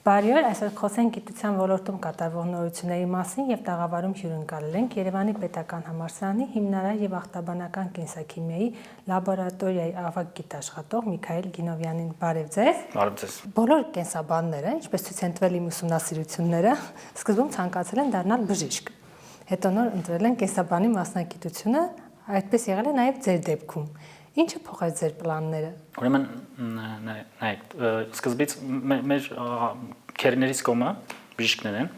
Բարի օր, այսօր խոսենք գիտության ոլորտում կատարվող նորությունների մասին եւ տաղավարում հյուրընկալել ենք Երևանի պետական համալսարանի հիմնարար եւ ախտաբանական կենսաքիմիայի լաբորատորիայի ավագ գիտաշխատող Միքայել Գինովյանին։ Բարև ձեզ։ Բարև ձեզ։ Բոլոր կենսաբանները, ինչպես ցույց են տվել իմ ուսումնասիրությունները, սկզբում ցանկացել են դառնալ բժիշկ։ Հետո նոր ընտրել են կենսաբանի մասնագիտությունը, այդպես եղել է նաեւ ձեր դեպքում։ Ինչը փոխեց ձեր պլանները։ Ուրեմն նայեք, սկզբից մեր քերիներից կողմը բժիշկներ են,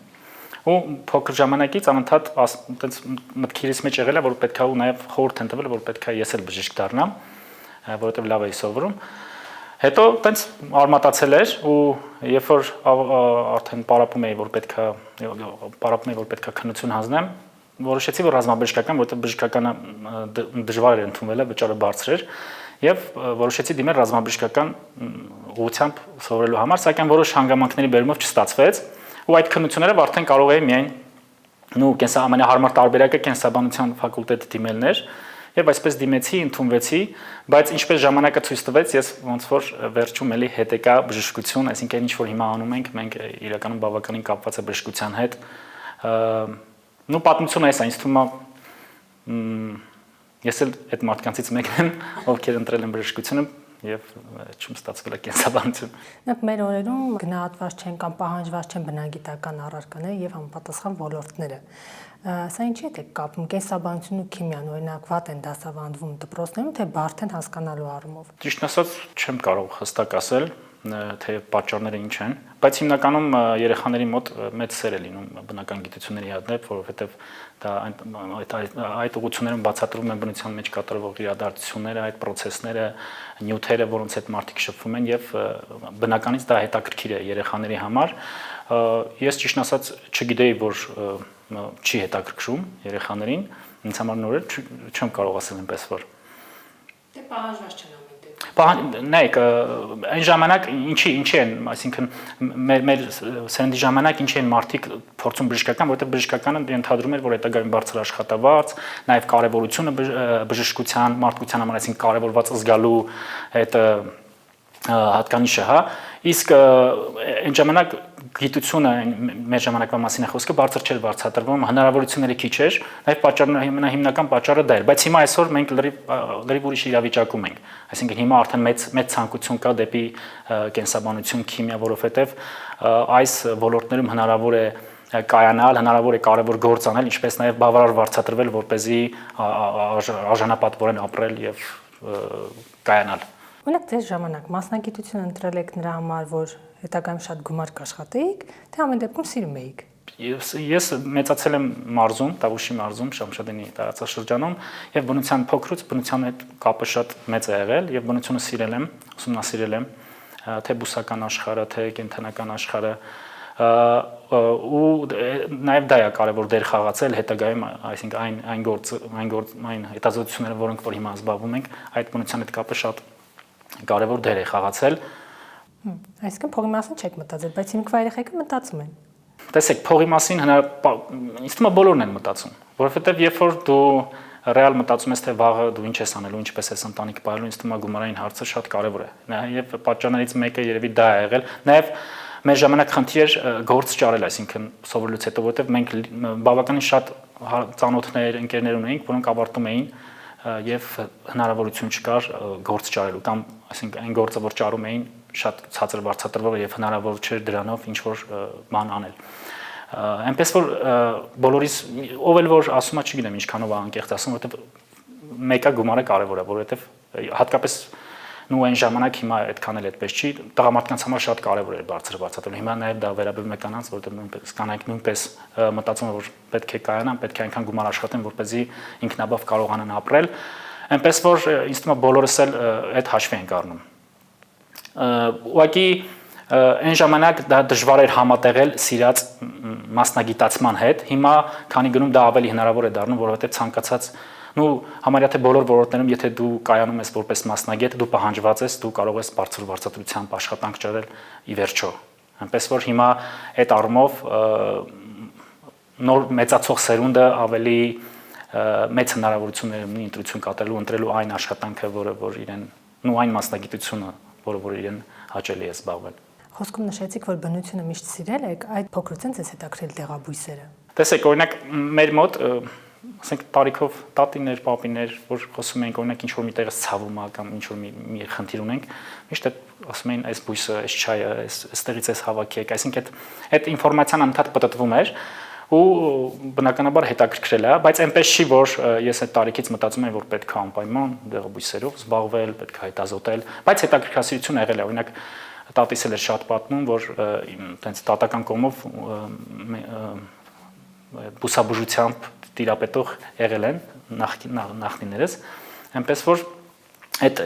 ու փոքր ժամանակից անընդհատ այտենց մտքերից մեջ եղել է, որ պետքա ու նաև խորհուրդ են տվել, որ պետքա ես էլ բժիշկ դառնամ, որովհետև լավ էի սովորում։ Հետո այտենց արմատացել էր ու երբ որ արդեն պարապում էի, որ պետքա քննություն հանձնեմ, որոշեցի, որ ռազմաբժշկական, որովհետև բժշկականը դժվար էր ընդունվելը, վճարը բարձր էր, եւ որոշեցի դիմել ռազմաբժշկական ուղղությամբ սովորելու համար, սակայն որոշ հանգամանքների բերումով չստացվեց, ու այդ քննությունները արդեն կարող էի միայն ամենահարմար տարբերակը կենսաբանության ֆակուլտետը դիմելն էր, եւ այսպես դիմեցի, ընդունվեցի, բայց ինչպես ժամանակը ցույց տվեց, ես ոնց որ վերջում էլի հետեկա բժշկություն, այսինքն ինչ որ հիմա անում ենք, մենք իրականում բավականին կապված է բժշկության հետ, պատմությունը էս է, ինձ թվում է ես էլ այդ մարդկանցից մեկն եմ, ովքեր ընտրել են բժշկությունը եւ չում ստացվել է կենսաբանություն։ Մենք մեր օրերում գնահատված չեն կամ պահանջված չեն բնագիտական առարկաները եւ համապատասխան ոլորտները։ Սա ինչի՞ է կապում կենսաբանությունն ու քիմիան, օրինակ վատ են դասավանդվում դպրոցներում, թե բարդ են հասկանալու առումով։ Ճիշտ ասած, չեմ կարող հստակ ասել, թե պատճառները ինչ են, բայց հիմնականում երեխաների մոտ մեծ սեր է լինում բնական գիտությունների հանդեպ, որովհետև դա այդ ուղղություններում բացատրվում են բնության մեջ կատարվող իրադարձությունները, այդ process-ները, նյութերը, որոնց հետ մարդիկ շփվում են եւ բնականից դա հետաքրքիր է երեխաների համար։ Ես ճիշտ ասած չգիտեի, որ չի հետաքրքրում երեխաներին, ինձ համար նոր է, չեմ կարող ասել այնպես որ։ Դե պահանջված չեն։ Նայեք, այն ժամանակ ինչի են, այսինքն մեր սերնդի ժամանակ ինչի են մարդիկ փորձում բժշկական, որովհետև բժշկականը ընդհանրում էր, որ հետագայում բարձր աշխատավարձ, նաև կարևորությունը բժշկության, մարդկության համար, այսինքն կարևորված զգալու այդ հատկանիշը, հա, իսկ այն ժամանակ գիտությունը մեր ժամանակվա մասին է խոսքը բարձր չէր բարձրատրվում, հնարավորությունները քիչ էր, նաև հիմնական պատճառը դա էր, բայց հիմա այսօր մենք լրիվ ուրիշ իրավիճակում ենք, այսինքն հիմա արդեն մեծ ցանկություն կա դեպի կենսաբանություն, քիմիա, որովհետև այս ոլորտներում հնարավոր է կայանալ, հնարավոր է կարևոր գործ անել, ինչպես նաև բավարար վարձատրվել, որպեսզի արժանապատվորեն ապրել եւ կայանալ։ Օրինակ ձեր ժամանակ մասնագիտություն ընտրել եք նրա համար, որ հետագայում շատ գումար կաշխատեիք, թե ամեն դեպքում սիրում էիք։ Ես մեծացել եմ մարզում, Տավուշի մարզում, Շամշադինի տարածաշրջանում, եւ բնության փոքրուց բնության հետ կապը շատ մեծ է եղել եւ բնությունը սիրել եմ, ուսումնասիրել եմ, թե բուսական աշխարհը, թե կենդանական աշխարհը, ու նաև դա է կարևոր դեր խաղացել հետագայում, այսինքն այն հետազոտությունները, որոնք որ հիմա զբաղվում ենք, այդ բնության հետ կապը շատ կարևոր դեր է խաղացել։ Այսինքն փողի մասին չեք մտածել, բայց հիմքվա երեխեքը մտածում են։ Տեսեք, փողի մասին ինձ թվում է բոլորն են մտածում, որովհետև երբ որ դու ռեալ մտածում ես, թե վաղը դու ինչ ես անելու, ինչպես ես ընտանիք պահելու, ինձ թվում է գումարային հարցը շատ կարևոր է։ Եվ պատճառներից մեկը երևի դա է եղել։ Նաև մեր ժամանակ խնդիր էր գործ ճարել, այսինքն սովորելուց հետո, որովհետև մենք բավականին շատ ծանոթներ, ընկերներ ունեինք, որոնք ավարտում էին եւ հնարավորություն չկար գործ ճարելու կամ այսինքն այն գործը, որ ճարում էին, շատ ցածր վարձատրվող եւ հնարավոր չէր դրանով ինչ որ բան անել։ Այնպես որ բոլորիս ով էլ որ ասում է, չգիտեմ ինչքանով է անկեղծ ասում, որովհետեւ մեկը գումարը կարևոր է, որովհետեւ հատկապես այն ժամանակ հիմա այդքան էլ այդպես չի, տղամարդկանց համար շատ կարևոր է բարձր վարձատրելը։ Հիմա նաեւ դա վերաբերում է կանանց, որովհետեւ նույնպես կանայք նույնպես մտածում են, որ պետք է կայանան, պետք է այնքան գումար աշխատեն, որպեսզի ինքնաբավ կարողանան ապրել, այնպես որ ինձ թվում է բոլորս էլ այդ հաշվի ենք առնում։ Ուղղակի այն ժամանակ դա դժվար էր համատեղել սիրած մասնագիտացման հետ, հիմա քանի գնում դա ավելի հնարավոր է դառնում, որովհետեւ ցանկացած համարյա թե բոլոր ոլորտներում, եթե դու կայանում ես որպես մասնագետ, դու պահանջված ես, դու կարող ես բարձր վարձատրությամբ աշխատանք ճարել ի վերջո։ Այնպես որ հիմա այդ առումով նոր մեծացող սերունդը ավելի մեծ հնարավորություններ ունի ընտրություն կատարելու, ընտրելու այն աշխատանքը, որը որ իրեն, այն մասնագիտությունը, որը որ իրեն հաճելի է զբաղվել։ Խոսքում նշեցիք, որ բնությունը միշտ սիրել եք, այդ փոքրուց ձեզ հետաքրել դեղաբույսերը։ Տեսեք, օրինակ մեր մոտ ասենք տարիքով տատիներ, պապիներ, որ խոսում են օրինակ ինչ որ միտեղից ցավում է կամ ինչ որ մի խնդիր ունենք, միշտ ասում են այս բույսը, այս չայը, այստեղից էս հավաքեք, այսինքն այդ ինֆորմացիան անընդհատ պատտվում էր ու բնականաբար հետաքրքրել է, բայց այնպես չի, որ ես այդ տարիքից մտածում եմ, որ պետք է անպայման դեղաբույսերով զբաղվել, պետք է հետազոտել, բայց հետաքրքրասիրություն եղել է, օրինակ տատիս էլ էր շատ պատմում, որ տենց տատական կողմով բուսաբուժությամբ տիրապետող եղել են նախնիներս, այնպես որ այդ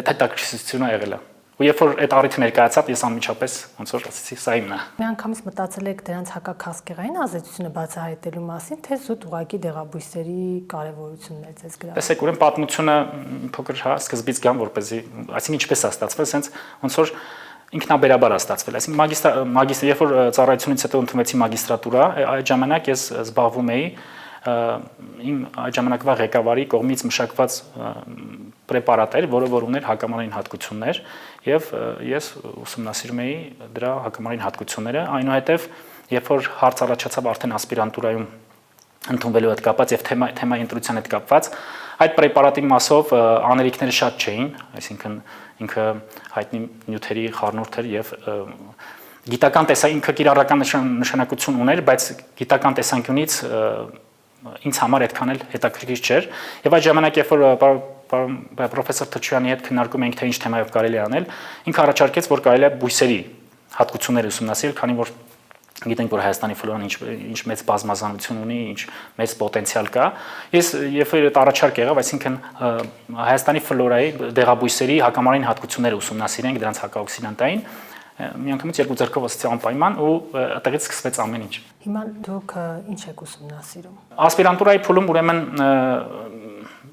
հետաքրքրությունը եղել է։ Ու երբ որ այդ առիթը ներկայացավ, ես անմիջապես ոնց որ ասեցի, սա իմն է։ Միանգամից մտածել եք դրանց հակաքաղցկեղային ազդեցությունը բացահայտելու մասին, թե զուտ ուղղակի դեղաբույսերի կարևորությունն է ձեզ գրավել։ Տեսեք, ուրեմն պատմությունը փոքր սկզբից գամ, որպեսզի, այսինքն ինչպես է ստացվել, sense ոնց որ ինքնաբերաբար է ստացվել, այսինքն մագիստր, երբ որ ծառայությունից հետո ընդունվեցի մագիստրատուրա, այդ ժամանակ ես զբաղվում էի իմ այդ ժամանակվա ղեկավարի կողմից մշակված պրեպարատ էր, որը որ ուներ հակամարային հատկություններ, եւ ես ուսումնասիրում էի դրա հակամարային հատկությունները, այնուհետեւ երբ որ հարց առաջացավ արդեն ասպիրանտուրայում ընդունվելու հետ կապված եւ թեմայի ընտրության հետ կապված, այդ պրեպարատի մասով անելիքները շատ չէին, այսինքն ինքը հայտնի նյութերի խառնուրդ էր եւ գիտական ինքը կիրառական նշանակություն ուներ, բայց գիտական տեսանկյունից ինձ համար այդքան էլ հետաքրքիր չէր եւ այդ ժամանակ երբ որ պրոֆեսոր Թրջյանի հետ քննարկում էինք թե ինչ թեմայով կարելի է անել, ինքը առաջարկեց, որ կարելի է բույսերի հատկությունները ուսումնասիրել, քանի որ գիտենք, որ Հայաստանի ֆլորան ինչ մեծ բազմազանություն ունի, ինչ մեծ պոտենցիալ կա։ Ես երբ որ այդ առաջարկ եղավ, այսինքն Հայաստանի ֆլորայի դեղաբույսերի հակամարային հատկությունները ուսումնասիրենք, դրանց հակաօքսիդանտային, միանգամից երկու ձեռքով ասեցի անպայման ու այդտեղից սկսվեց ամեն ինչ։ Հիմա դուք ինչ եք ուսումնասիրում։ Ասպիրանտուրայի փուլում ուրեմն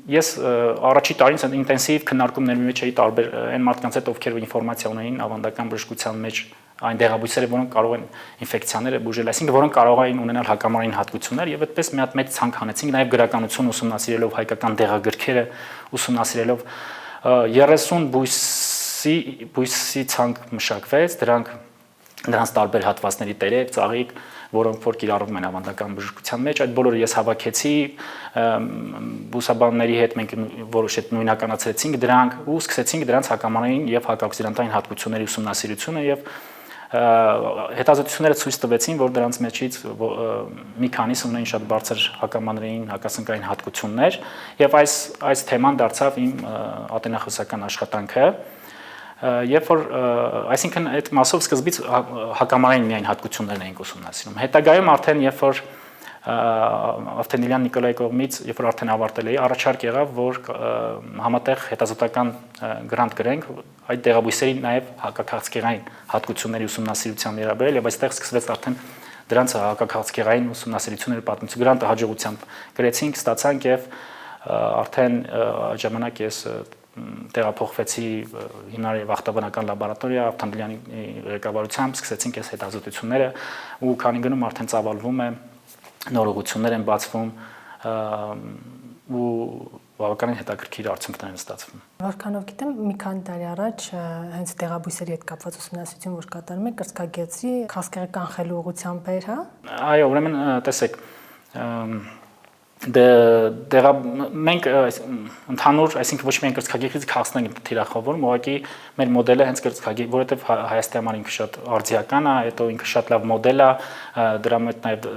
ես առաջի տարին ինտենսիվ քննարկումների մեջ էի տարբեր այն մարդկանց հետ, ովքեր ինֆորմացիա ունեին ավանդական բժշկության մեջ այն դեղաբույսերը, որոնք կարող են ինֆեկցիաները բուժել, այսինքն որոնք կարող էին ունենալ հակամարային հատկություններ եւ այդպես մի հատ մեծ ցանկ հանեցինք, նաեւ գրականություն ուսումնասիրելով, հայկական դեղագրքերը ուսումնասիրելով 30 բույսի ցանկ մշակվեց, դրանց տարբեր հատվածների տերև, ծաղիկ, որոնք որ կիրառվում են ավանդական բժշկության մեջ, այդ բոլորը ես հավաքեցի, բուսաբանների հետ մենք որոշ նույնականացրեցինք դրանք ու սկսեցինք դրանց հակամարային եւ հակաօքսիդանտային հատկությունների ուսումնասիրությունը եւ հետազոտությունները ցույց տվեցին, որ դրանց մեջից մի քանիսը ունեն շատ բարձր հակամանրային, հակասնկային հատկություններ եւ այս թեման դարձավ իմ ատենախոսական աշխատանքը երբ որ այսինքն այդ մասով սկզբից հակամանրային միայն հատկություններն էին ուսումնասիրում հետագայում արդեն երբ որ Ավտենիլյան Նիկոլայի կողմից երբ որ արդեն ավարտել էի առաջարկ եղավ որ համատեղ հետազոտական գրանտ գրենք այդ դեղաբույսերի նաև հակաքաղցկեղային հատկությունների ուսումնասիրության վերաբերել եւ այստեղ սկսվեց արդեն դրանց հակաքաղցկեղային ուսումնասիրությունների պատմություն գրանտը հաջողությամբ գրեցինք ստացանք եւ արդեն ժամանակ ես տեղափոխվեցի հիմնարար եւ ախտաբանական լաբորատորիա Ավտանդլյանի ղեկավարությամբ սկսեցինք այս հետազոտությունները ու քանի գնում արդեն ծավալվում է նորոգություններ են բացվում ու բավականին հետաքրքիր արդյունքներ են ստացվում։ Որքանով գիտեմ, մի քանի տարի առաջ հենց դեղաբույսերի հետ կապված ուսումնասիրություն որ կատարում եք, կրծքագեղձի քաղցկեղը կանխելու ուղղությամբ էր, հա։ Այո, ուրեմն տեսեք մենք ընդհանուր, այսինքն ոչ միայն կրծքագեղձի քաղցկեղն ենք թիրախավորում, ուղղակի մեր մոդելը հենց կրծքագեղձի, որովհետև Հայաստանի համար ինքը շատ արդիական է, հետո ինքը շատ լավ մոդել է, դրա մեջ նաև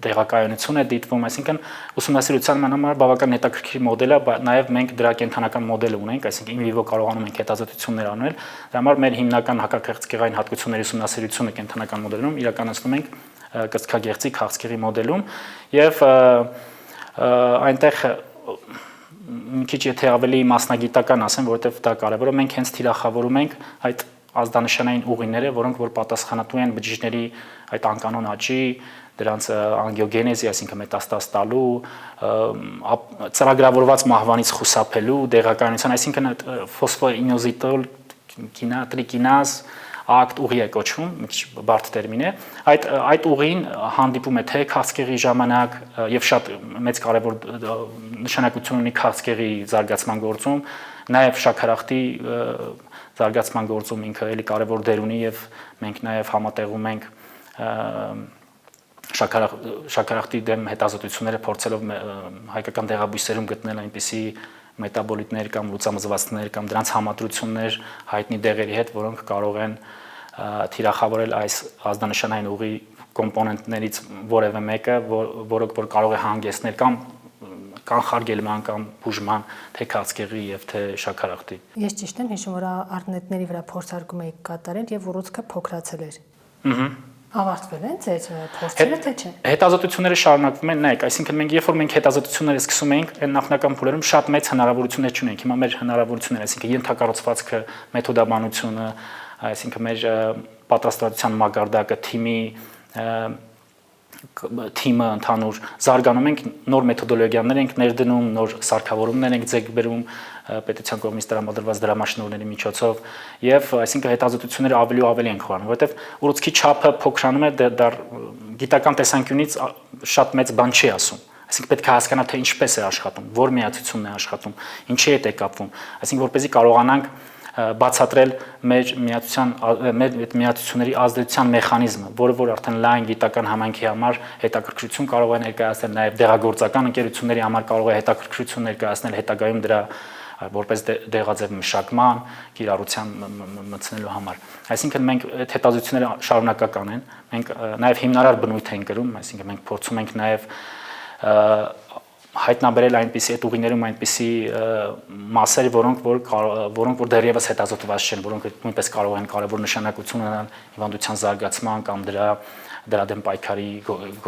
դեղակայունություն է դիտվում, այսինքն ուսումնասիրության համար բավական հետաքրքիր մոդել է, նաև մենք դրա կենթանական մոդելը ունենք, այսինքն in vivo կարողանում ենք հետազոտություններ անել, դրա համար մեր հիմնական հակաքաղցկեղային հատկությունների ուսումնասիրությունը կենթանական մոդելում իրականացնում ենք կրծքագեղձի քաղցկեղի մոդելում եւ այնտեղ մի քիչ եթե ավելի մասնագիտական ասեմ, որովհետև դա կարևոր է, մենք հենց թիրախավորում ենք այդ ազդանշանային ուղիները, որոնք որ պատասխանատու են բջիջների այդ անկանոն աճի, դրանց անգիոգենեզի, այսինքն մետաստազ տալու, ծրագրավորված մահվանից խուսափելու, դեղակայունության, այսինքն ֆոսֆոինոզիտոլ տրիկինազ ակտ ուղի է կոչվում, մի քիչ բարդ տերմին է, այդ ուղին հանդիպում է թե քաղցկեղի ժամանակ եւ շատ մեծ կարեւոր նշանակություն ունի քաղցկեղի զարգացման գործում, նաեւ շաքարախտի զարգացման գործում ինքը էլի կարևոր դեր ունի եւ մենք նաեւ համատեղում ենք շաքարախտի դեմ հետազոտությունները փորձելով հայկական դեղաբույսերում գտնել այնպիսի մետաբոլիտներ կամ լուծամզվածքներ կամ դրանց համադրություններ հայտնի դեղերի հետ, որոնք կարող են թիրախավորել այս ազդանշանային ուղի կոմպոնենտներից որևէ մեկը, որը որ կարող է հանգեցնել կամ կանխարգելման կամ բուժման թե քաղցկեղի եւ թե շաքարախտի։ Ես ճիշտ եմ հիշում, որ առնետների վրա փորձարկում եք կատարել եւ ուռուցքը փոքրացել էր։ Ավարտվել են ձեր փորձերը թե չէ։ Հետազոտությունները շարունակվում են, նայեք, այսինքն մենք երբ որ մենք հետազոտությունները սկսում էինք, այն նախնական փուլերում շատ մեծ հնարավորություններ չունենք։ Հիմա մեր հնարավորությունները, այսինքն ենթակառուցվածքը, մեթոդաբանությունը, այսինքն մեր պատրաստվածության մակարդակը, թիմը ընդհանուր զարգանում ենք, նոր մեթոդոլոգիաներ ենք ներդնում, նոր սարքավորումներ ենք ձեռք բերում պետության կողմից տրամադրված դրամաշնորհների միջոցով եւ այսինքն հետազոտությունները ավելի ու ավելի են խորանում, որովհետեւ ուռուցքի չափը փոքրանում է, դա գիտական տեսանկյունից շատ մեծ բան չի ասում։ Այսինքն պետք է հասկանալ թե ինչպես է աշխատում, որ միացությունն է աշխատում, ինչի հետ է կապվում, այսինքն որպեսզի կարողանանք բացատրել մեր միացությունների ազդեցության մեխանիզմը, որը որ արդեն լայն գիտական համայնքի համար հետաքրքրություն կարող է ներկայացնել, նաև դեղագործական ընկերությունների համար կարող է հետաքրքրություն ներկայացնել հետագայում դրա որպես դեղաձև մշակման, կիրառության մտցնելու համար։ Այսինքն մենք այդ հետազոտությունները շարունակական են, մենք նաև հիմնարար բնույթ ենք կրում, այսինքն մենք փորձում ենք նաև հայտնաբերել այնպիսի այդ ուղիներում այնպիսի մասեր, որոնք որ դեռևս հետազոտված չեն, որոնք նույնպես կարող են կարևոր նշանակություն ունենալ հիվանդության զարգացման կամ դրա դեմ պայքարի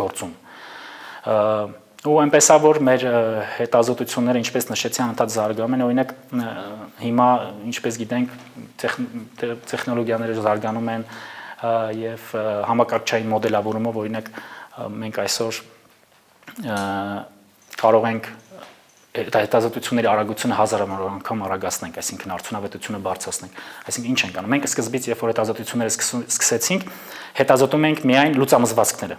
գործում։ Ու այնպես է որ մեր հետազոտությունները, ինչպես նշեցի, անընդհատ զարգանում են, օրինակ հիմա ինչպես գիտենք, տեխնոլոգիաները զարգանում են եւ համակարգչային մոդելավորումով օրինակ մենք այսօր կարող ենք հետազոտությունների արագությունը 1000 անգամ արագացնենք, այսինքն արդյունավետությունը բարձրացնենք։ Այսինքն ինչ ենք անում։ Մենք սկզբից, երբ որ հետազոտությունները սկսեցինք, հետազոտում ենք միայն լուծամզվածքները։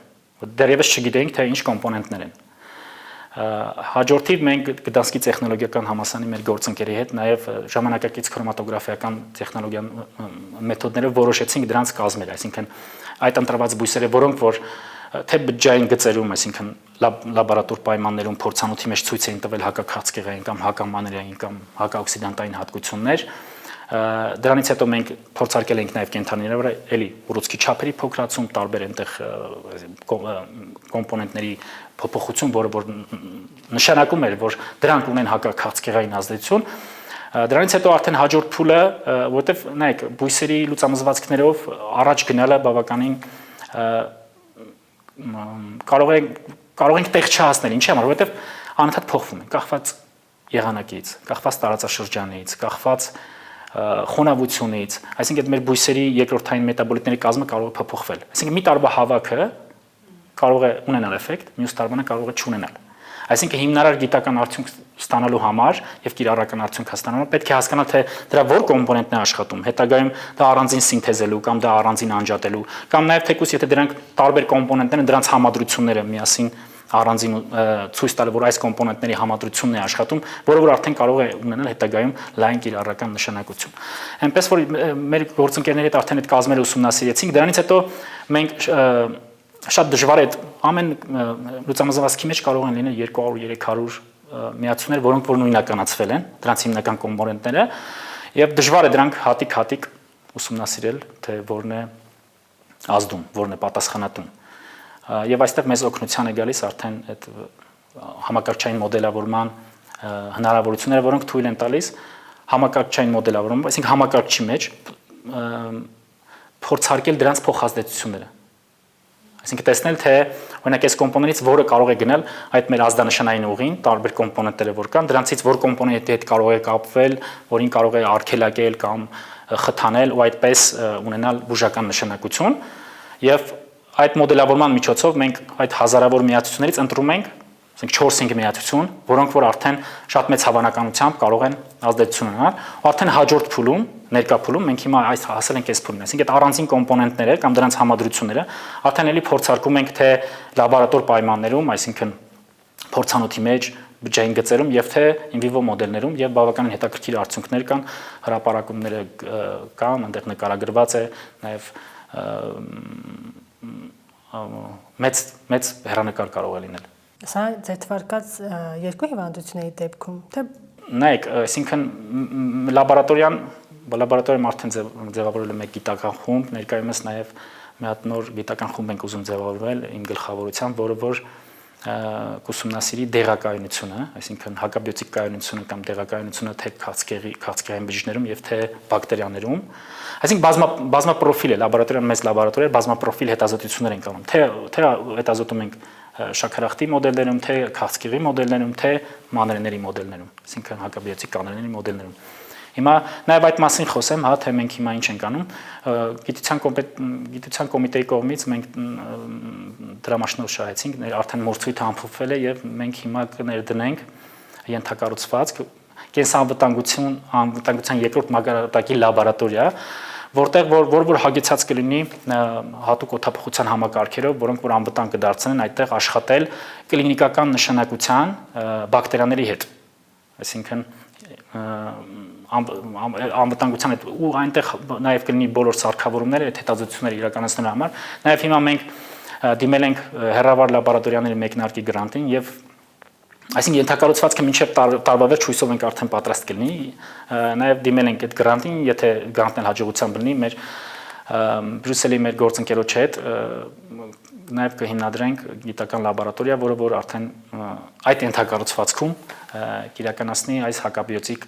Դեռևս չգիտենք, թե ինչ կոմպոնենտներ են։ Հաջորդիվ մենք Գդանսկի տեխնոլոգիական համալսարանի մեր գործընկերի հետ նաև ժամանակակից քրոմատոգրաֆիական տեխնոլոգիան մեթոդներով որոշեցինք դրանց կազմել, այսինքն այդ ընտրված բույսերը, որոնք որ թե բջջային գծերում, այսինքն լաբորատոր պայմաններում փորձանոթի մեջ ցույց էին տվել հակաքաղցկեղային կամ հակամաներային կամ հակաօքսիդանտային հատկություններ, դրանից հետո մենք փորձարկել ենք նաև կենդանիների վրա, էլի ուռուցքի չափերի փոքրացում, տարբեր այնտեղ կոմպոնենտների փոփոխություն, որը որ նշանակում էր, որ դրանք ունեն հակաքաղցկեղային ազդեցություն։ Դրանից հետո արդեն հաջորդ փուլը, որովհետև նայեք, բույսերի լուծամզվածքներով առաջ գնալը բավականին կարող ենք տեղ չհասնել, ինչի համար, որովհետև անընդհատ փոխվում են, կախված եղանակից, կախված տարածաշրջանից, կախված խոնավությունից, այսինքն մեր բույսերի երկրորդային մետաբոլիտների կազմը կարող է փոփոխվել։ Այսինքն մի տարվա հավաքը կարող է ունենալ էֆեկտ, մյուս տարվանը կարող է չունենալ։ Այսինքն հիմնարար գիտական արդյունք ստանալու համար եւ կիրառական արդյունք ստանալու պետք է հասկանալ թե դրա որ կոմպոնենտն է աշխատում, հետագայում դա առանձին սինթեզելու կամ դա առանձին անջատելու կամ նաեւ թեկուզ եթե դրանք տարբեր կոմպոնենտներ են, դրանց համադրությունները միասին առանձին ցույց տալը, որ այս կոմպոնենտների համադրությունն է աշխատում, որը որ արդեն կարող է ունենալ հետագայում լայն կիրառական նշանակություն։ Այնպես որ մեր գործընկերների հետ արդեն այդ կազմերը ուսումնասիրեցինք, դրանից հետո մենք շատ դժվար է ամեն լուծամզվածքի մեջ կարող են լինել 200-300 միացություններ, որոնք որ նույնականացվել են, դրանց հիմնական կոմպոնենտները, եւ դժվար է դրանք հատիկ ուսումնասիրել, թե որն է ազդում, որն է պատասխանատուն։ Եվ այստեղ մեզ օգնության է գալիս արդեն այդ համակարգչային մոդելավորման հնարավորությունները, որոնք թույլ են տալիս համակարգչային մոդելավորումը, այսինքն համակարգչի մեջ փորձարկել դրանց փոխազդեցությունները։ Այսինքն տեսնել թե օրինակ այս կոմպոնենտից որը կարող է գնել այդ մեր ազդանշանային ուղին, տարբեր կոմպոնենտները որ կան, դրանցից որ կոմպոնենտի հետ կարող է կապվել, որին կարող է արգելակել կամ խթանել ու այդպես ունենալ բուժական նշանակություն։ Եվ այդ մոդելավորման միջոցով մենք այդ հազարավոր միացություններից ընտրում ենք, ասենք 4-5 միացություն, որոնք որ արդեն շատ մեծ հավանականությամբ կարող են ազդեցություն ունենալ, ու արդեն հաջորդ փուլում, ներկա փուլում մենք հիմա այս հասել ենք այս փուլին, այսինքն այդ առանձին կոմպոնենտները կամ դրանց համադրությունները արդեն էլի փորձարկում ենք թե լաբորատոր պայմաններում, այսինքն փորձանոթի մեջ, բջջային գծերում եւ թե in vivo մոդելներում եւ բավականին հետաքրքիր արդյունքներ կան, հրապարակումները կան, այնտեղ նկարագրված է նաեւ մեծ հեռանկար կարող է լինել։ Սա ձերթվարկած երկու հիվանդությունների դեպքում, թե նայեք, այսինքն լաբորատորիայում արդեն ձևավորել է մեկ գիտական խումբ, ներկայումս նաեւ մի հատ նոր գիտական խումբ ենք ուզում ձևավորել իմ գլխավորությամբ, որը որ կուսումնասիրի դեղակայունությունը, այսինքն հակաբիոտիկ կայունությունը կամ դեղակայունությունը թե քաղցկեղային բջիջներում եւ թե բակտերիաներում, այսինքն բազմապրոֆիլ է, լաբորատորիան մեծ լաբորատորիա է, բազմապրոֆիլ հետազոտություններ ենք անում, թե հետազոտում ենք շաքարախտի մոդելներում, թե քաղցկեղի մոդելներում, թե մանրէների մոդելներում, այսինքն հակաբիոտիկ կանոնների մոդելներում։ Հիմա նաև այդ մասին խոսեմ, հա, թե մենք հիմա ինչ ենք անում։ Գիտության կոմիտեի կողմից մենք դրամաշնորհ շահեցինք, արդեն մրցույթը ամփոփվել է եւ մենք հիմա կներդնենք ենթակառուցվածք կենսանվտանգության երկրորդ մակարդակի լաբորատորիա, որտեղ որ հագեցած կլինի հատուկ օդափոխության համակարգերով, որոնք որ անվտանգ կդարձնեն այդտեղ աշխատել կլինիկական նշանակության բակտերիաների հետ, այսինքն անվտանգության հետ ու այնտեղ նաև կլինի բոլոր սարքավորումները այդ հետազոտությունները իրականացնելու համար։ Նաև հիմա մենք դիմել ենք հեռավար լաբորատորիաների մեկնարկի գրանտին եւ այսինքն ենթակառուցվածքը մինչև տարվա վերջ հույսով ենք արդեն պատրաստ կլինի։ Նաև դիմել ենք այդ գրանտին, եթե գրանտն հաջողությամբ լինի, մեր Բրյուսելի մեր գործընկերոջ հետ նաև կհիմնադրենք գիտական լաբորատորիա, որը որ արդեն այդ ենթակառուցվածքում կիրականացնի այս հակաբիոտիկ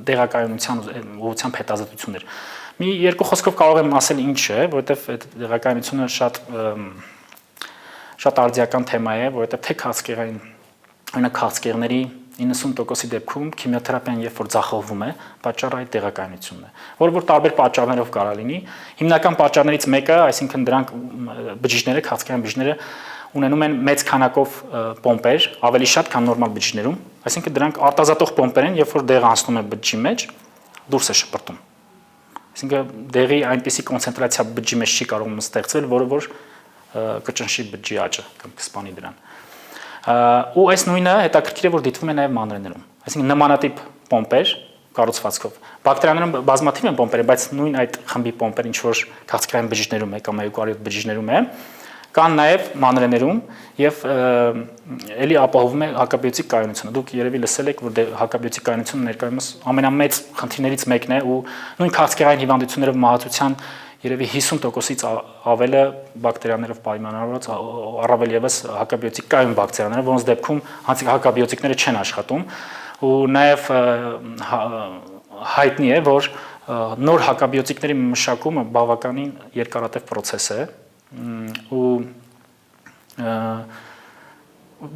դեղակայունության ուղղությամբ հետազոտություններ։ Մի երկու խոսքով կարող եմ ասել ինչ է, որովհետև այդ դեղակայունությունը շատ արդիական թեմա է, որովհետև թե քաղցկեղային, օրինակ քաղցկեղների 90%-ի դեպքում քիմիոթերապիան երբ որ ձախողվում է, պատճառը այդ դեղակայունությունն է, որը որ տարբեր պատճառներով կարող լինի։ Հիմնական պատճառներից մեկը, այսինքն դրանք բջիջները, քաղցկեղային բջիջները ունենում են մեծ քանակով պոմպեր, ավելի շատ, քան նորմալ բջիջներում, այսինքն դրանք արտազատող պոմպեր են, երբ որ դեղը անցնում է բջջի մեջ, դուրս է շպրտում։ Այսինքն դեղի այնպիսի կոնցենտրացիա բջջի մեջ չի կարող ստեղծվել, որը որ կճնշի բջջի աճը կամ կսպանի դրան։ Ու այս նույնը հետաքրքիր է, որ դիտվում է նաև մանրէներում, այսինքն նմանատիպ պոմպեր կառուցվածքով։ Բակտերիաներում բազմաթիվ են պոմպերը, բայց նույն այդ խմբի պոմպեր, ինչ որ քաղցկեղային բջիջներում է կամ էուկարիոտ բջիջներում է, կան նաև մանրէներում եւ էլի ապահովում է հակաբիոտիկ կայունությունը։ Դուք երևի լսել եք, որ հակաբիոտիկ կայունությունը ներկայումս ամենամեծ խնդիրներից մեկն է ու նույն քաղցկեղային հիվանդություններով մահացության երևի 50%-ից ավելը բակտերիաներով պայմանավորված, առավել եւս հակաբիոտիկ կայուն բակտերիաները, որոնց դեպքում հակաբիոտիկները չեն աշխատում ու նաեւ հայտնի է, որ նոր հակաբիոտիկների մշակումը բավականին երկարատև process է ու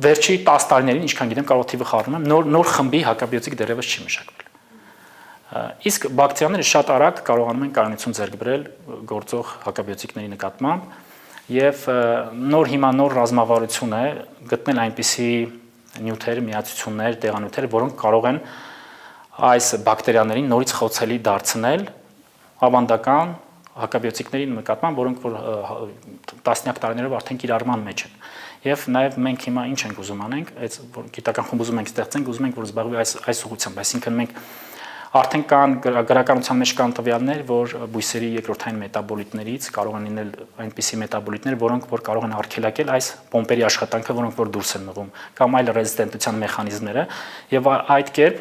վերջի 10 տարիներին, ինչքան գիտեմ, կարող թիվը խառնում եմ, նոր խմբի հակաբիոտիկ դեռևս չի մշակվել։ Իսկ բակտերիաները շատ արագ կարողանում են կայունություն ձեռք բերել գործող հակաբիոտիկների նկատմամբ եւ հիմա նոր ռազմավարություն է գտնել այնպիսի նյութեր, միացություններ, դեղանյութեր, որոնք կարող են այս բակտերիաներին նորից խոցելի դարձնել ավանդական հակաբիոտիկների նկատմամբ, որոնք որ տասնյակ տարիներով արդեն կիրառման մեջ են։ Եվ նաև մենք հիմա ինչ ենք ուզում անենք, այս գիտական խումբ ուզում ենք ստեղծենք, ուզում ենք որ զբաղվի այս ուղղությամբ, այսինքն մենք արդեն կան գրականության մեջ կան տվյալներ, որ բույսերի երկրորդային մետաբոլիտներից կարող են լինել այնպիսի մետաբոլիտներ, որոնք որ կարող են արգելակել այս պոմպերի աշխատանքը, որոնք որ դուրս են մղում, կամ այլ ռեզիստենտության մեխանիզմները, եւ այդ կերպ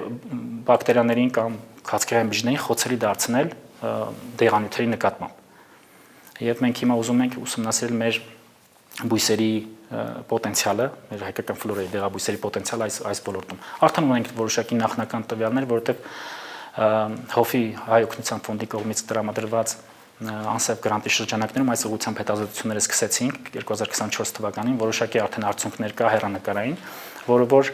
բակտերիաներին կամ քաղցկեղային բջիջներին խոցելի դարձնել դեղանյութերի նկատմամբ։ Եվ մենք հիմա ուզում ենք ուսումնասիրել մեր բույսերի պոտենցիալը, մեր հայկական ֆլորայի դեղաբույսերի պոտենցիալը այս ոլորտում։ Արդեն ունենք որոշակի նախնական տվյալներ, որովհետև Հոֆի հայ օգնության ֆոնդի կողմից տրամադրված անսեփ գրանտի շրջանակներում այս ուղղությամբ հետազոտությունները սկսեցինք 2024 թվականին, որոշակի արդեն արդյունքներ կա հեռանկարային, որը որ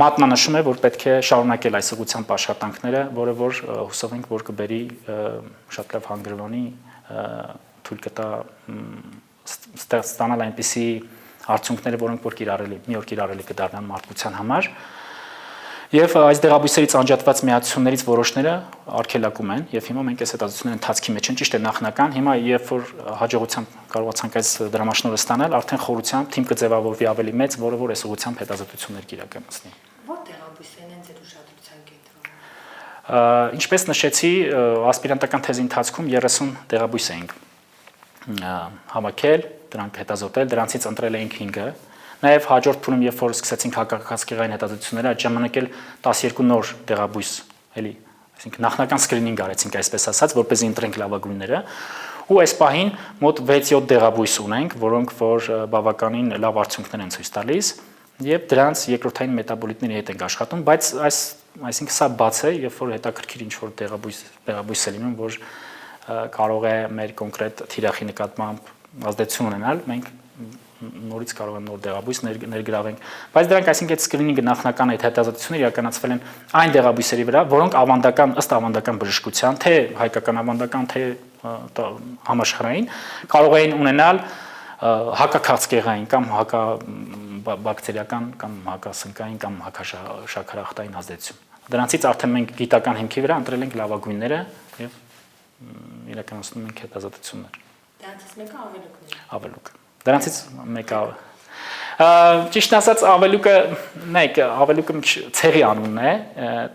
մատնանշում է, որ պետք է շարունակել այս ուղղությամբ աշխատանքները, որը որ հուսով ենք, որ կբերի շատ լավ հանգրվանի թույլ կտա ստանալ այնպիսի արդյունքները, որոնք որ մի օր կիրառելի կդառնան մարդկության համար։ Եվ այս դեղաբույսերից անջատված միացություններից որոշները արգելակում են եւ հիմա մենք այս հետազոտությունների ընթացքի մեջ են, ճիշտ է նախնական, հիմա երբ որ հաջողությամբ կարողացանք այս դրամաշնորհը ստանալ, արդեն խորությամբ թիմ կձևավորվի ավելի մեծ, որը որ այս ուղղությամբ հետազոտություններ կիրականացնի։ Ո՞ր դեղաբույսերն են ձեր ուշադրության կենտրոնում։ Ինչպես նշեցի, ասպիրանտական թեզի ընթացքում 30 դեղաբույս էինք հավաքել, դրանք հետազոտել, դրանցից ընտրել էինք 5-ը։ Նաև հաջորդ փուլում, երբ որ սկսեցինք հակակացկեղային հետազոտությունները, այդ ժամանակ էլ 12 նոր դեղաբույս, էլի, այսինքն նախնական սկրինինգ արեցինք, այսպես ասած, որպեսզի ընտրենք լավագույնները, ու այս պահին մոտ 6-7 դեղաբույս ունենք, որոնք որ բավականին լավ արդյունքներ են ցույց տալիս, եւ դրանց երկրորդային մետաբոլիտների հետ ենք աշխատում, բայց այսինքն սա բաց է, երբ որ հետաքրքիր ինչ-որ դեղաբույս է լինում, որ կարող է մեր կոնկրետ թիրախի նկատմամբ ազդեցություն ունենալ, մենք նորից կարող են նոր դեղաբույս ներգրավենք, բայց դրանք այսինքն այդ սկրինինգը նախնական այդ հետազոտությունները իրականացվել են այն դեղաբույսերի վրա, որոնք ավանդական ըստ ավանդական բժշկության, թե հայկական ավանդական, թե համաշխարհային, կարող էին ունենալ հակաքաղցկեղային կամ հակաբակտերիական կամ հակասնկային կամ հակաշաքարախտային ազդեցություն։ Դրանցից արդեն մենք գիտական հիմքի վրա ընտրել ենք լավագույնները եւ իրականացնում ենք հետազոտություններ։ Դրանցից մեկը ավելուկն է։ Ավելուկ։ Դրանցից մեկը ճիշտ ասած ավելուկը, նայեք, ավելուկը ցեղի անունն է,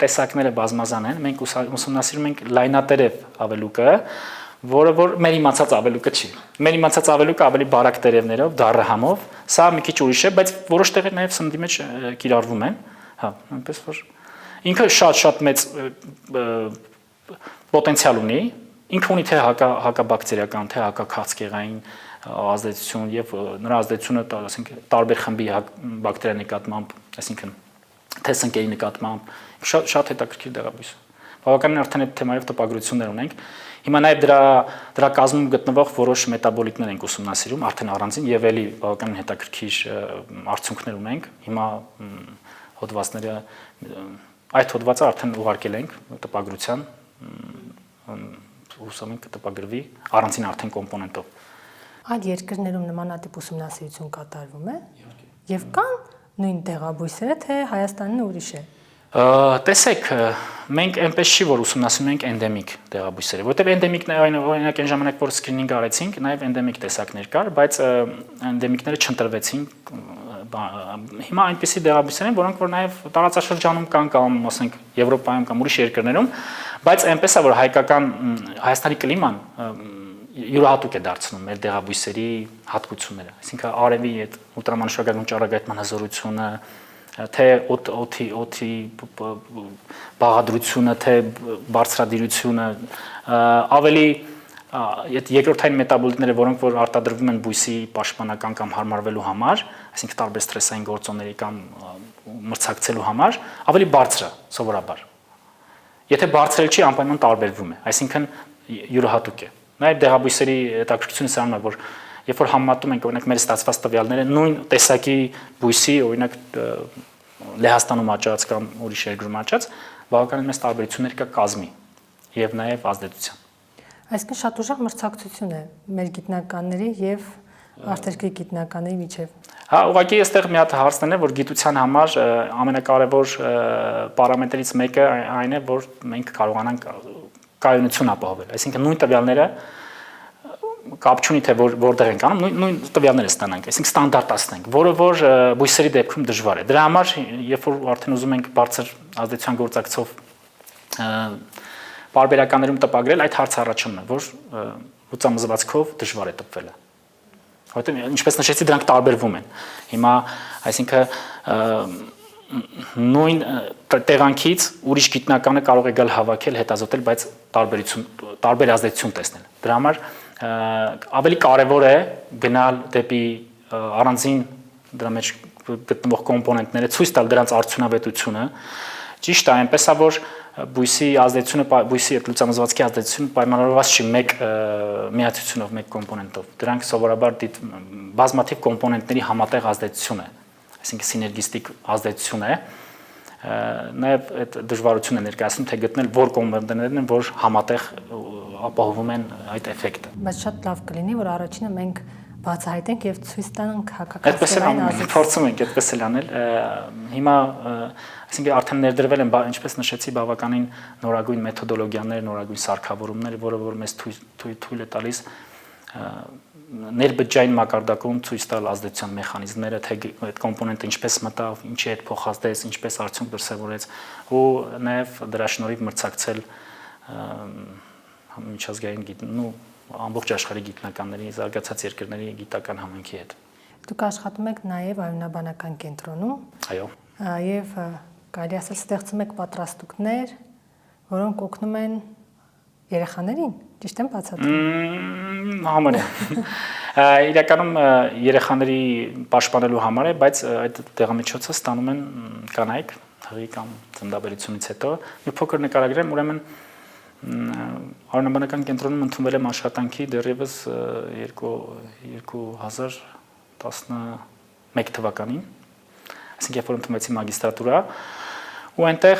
տեսակները բազմազան են, մենք ուսումնասիրում ենք լայնատերև ավելուկը, որը որ մեր իմացած ավելուկը չի։ Մեր իմացած ավելուկը ավելի բարակ տերևներով, դառահամով, սա մի քիչ ուրիշ է, բայց որոշ տեղեր նաև սննդի մեջ կիրառվում են, հա, այնպես որ ինքը շատ մեծ պոտենցիալ ունի, ինքը ունի թե հակաբակտերիական, թե հակաքաղցկեղային ազդեցություն եւ նրա ազդեցությունը, ասենք, տարբեր խմբի բակտերիա նկատմամբ, այսինքն թե սնկերի նկատմամբ, շատ հետաքրքիր դեղաբույս։ Բավականին արդեն այդ թեմայով տպագրություններ ունենք։ Հիմա նաև դրա կազմում գտնվող որոշ մետաբոլիտներ ենք ուսումնասիրում, արդեն առանձին եւ էլի բավականին հետաքրքիր արդյունքներ ունենք։ Հիմա հոդվածները այդ հոդվածը արդեն ուղարկել ենք տպագրության, հուսով ենք կտպագրվի առանձին արդեն կոմպոնենտով։ Այլ երկրներում նմանատիպ ուսումնասիրություն կատարվում է։ Եւ կան նույն դեղաբույսերը, թե Հայաստանն ուրիշ է։ Տեսեք, մենք այնպես չի որ ուսումնասիրում ենք էնդեմիկ դեղաբույսերը, որտեղ էնդեմիկները օրինակ այն ժամանակ որ սկրինինգ արեցինք, նաև էնդեմիկ տեսակներ կար, բայց էնդեմիկները չընտրվեցին։ Հիմա այնպիսի դեղաբույսեր են, որոնք որ նաև տարածաշրջանում կան կամ ասենք Եվրոպայում կամ ուրիշ երկրներում, բայց այնպես է որ Հայաստանի կլիման յուրահատուկ է դարձնում մեր դեղաբույսերի հատկությունները, այսինքն արևի այդ ուլտրամանուշակագույն ճառագայթման հզորությունը, թե օդի բաղադրությունը, թե բարձրադիրությունը, ավելի երկրորդային մետաբոլիտները, որոնք որ արտադրվում են բույսի պաշտպանական կամ հարմարվելու համար, այսինքն տարբեր սթրեսային գործոնների կամ մրցակցելու համար, ավելի բարձր է սովորաբար։ Եթե բարձր չի, անպայման տարբերվում է, այսինքն յուրահատուկ է։ Նաև դեղաբույսերի հետաքրքրությունը սրանում է, որ երբ որ համեմատում ենք օրինակ մեր ստացված տվյալները նույն տեսակի բույսի, օրինակ Լեհաստանում աճած կամ ուրիշ երկրում աճած, բավականին մեծ տարբերություններ կա կազմի եւ նաև ազդեցության։ Այսինքն շատ ուժեղ մրցակցություն է մեր գիտնականների եւ արտերկրի գիտնականների միջեւ։ Հա, ուղղակի այստեղ մի հատ հարցն է, որ գիտության համար ամենակարևոր պարամետրից մեկը այն է, որ մենք կարողանանք կայունություն ապահովել, այսինքն նույն տվյալները կապ չունի թե որտեղ ենք անում, նույն տվյալները ստանանք, այսինքն ստանդարտացնենք, որը որ բույսերի դեպքում դժվար է։ Դրա համար, երբ որ արդեն ուզում ենք բարձր ազդեցության գործակցով պարբերականներում տպագրել, այդ հարցը առաջանում է, որ լուծամզվածքով դժվար է տպվելը։ Որտեղ ինչպես նշեցի, դրանք տարբերվում են։ Հիմա, այսինքն նույն տեղանքից ուրիշ գիտնականը կարող է գալ հավաքել, հետազոտել, բայց տարբեր ազդեցություն տեսնել։ Դրա համար ավելի կարևոր է գնալ դեպի առանձին դրա մեջ գտնվող կոմպոնենտները, ցույց տալ դրանց արդյունավետությունը։ Ճիշտ է, այնպես է, որ բույսի ազդեցությունը, բույսի այդ լուծամզվածքի ազդեցությունը պայմանավորված չի մեկ միացությունով, մեկ կոմպոնենտով։ Դրանք սովորաբար բազմաթիվ կոմպոնենտների համատեղ ազդեցություն է, այսինքն սիներգիստիկ ազդեցություն է։ Նաև այդ դժվարությունը ներկայացնում թե գտնել որ կոմպոնենտներն են, որ համատեղ ապահովում են այդ էֆեկտը։ Բայց շատ լավ կլինի, որ առաջինը մենք բացահայտենք եւ ցույց տանք Այդպես էլ հակակարծիքային անում ենք, փորձում ենք այդպես էլ անել։ Հիմա, այսինքն արդեն ներդրվել են, ինչպես նշեցի, բավականին նորագույն մեթոդոլոգիաներ, նորագույն սարքավորումներ, որը որ մեզ թույլ է տալիս ներբջջային մակարդակում ցույց տալ ազդեցության մեխանիզմները, թե այդ կոմպոնենտը ինչպես մտավ, ինչի հետ փոխազդեց, ինչպես արդյունք դրսևորեց, ու նաև դրա շնորհիվ մրցակցել միջազգային ամբողջ աշխարհի գիտնականների, զարգացած երկրների գիտական համայնքի հետ։ Դուք աշխատում եք նաև արյունաբանական կենտրոնում։ Այո։ Եվ կարելի ասել ստեղծում եք պատրաստուկներ, որոնք օգնում են երեխաներին, ճիշտ եմ բացատրում։ Համարյա։ Իրականում երեխաների պաշտպանելու համար է, բայց այդ դեղամիջոցը ստանում են կանայք, հղի կամ ծննդաբերությունից հետո։ Մի փոքր նկարագրեմ, ուրեմն Արյունաբանական կենտրոնում ընդունվել եմ աշխատանքի դեռևս 2011 թվականին, այսինքն երբ որ ընդունվեցի մագիստրատուրա, ու այնտեղ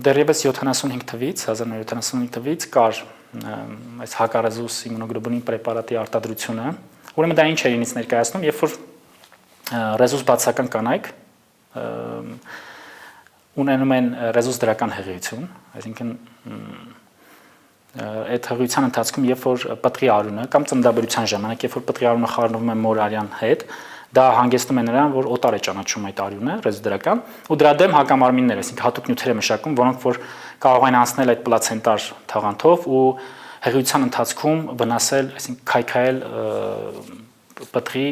դեռևս 75 թվից, 1975 թվից կար այս հակառեզուս իմունոգլոբուլին պրեպարատի արտադրությունը, ուրեմն դա ինչ է ինձ ներկայացնում, երբ որ ռեզուս բացական կանայք ունենում են ռեզուս դրական հղիություն, այսինքն այդ հղիության ընթացքում, երբ որ պտղի արյունը կամ ծննդաբերության ժամանակ, երբ որ պտղի արյունը խառնվում է մոր արյան հետ, դա հանգեցնում է նրան, որ օտար է ճանաչում այդ արյունը, ռեզոդրական, ու դրա դեմ հակամարմիններ, այսինքն հատուկ նյութեր է մշակում, որոնք որ կարող են անցնել այդ պլացենտար թաղանթով ու հղիության ընթացքում վնասել, այսինքն քայքայել պտղի